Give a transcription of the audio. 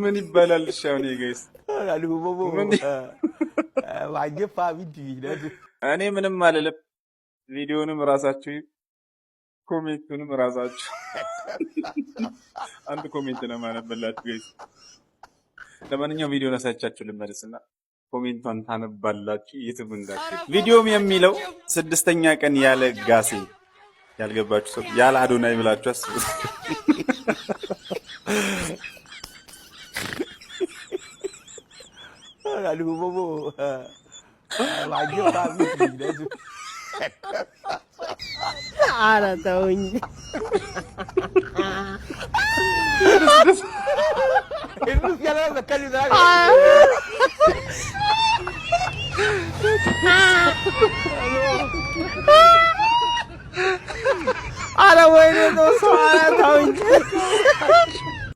ምን ይባላል? እሺ አሁን ጋይስ እኔ ምንም አልልም። ቪዲዮንም ራሳችሁ ኮሜንቱንም ራሳችሁ አንድ ኮሜንት ነው ማነበላችሁ ጋይስ። ለማንኛውም ቪዲዮ ነሳቻችሁ ልመልስና ኮሜንቷን ታነባላችሁ። የትም እንዳትሄዱ። ቪዲዮም የሚለው 6ኛ ቀን ያለ ጋሴ ያልገባችሁ ሰው ያለ አዶናይ ብላችሁ አስቡት። ኧረ ተውኝ። ኧረ ወይኔ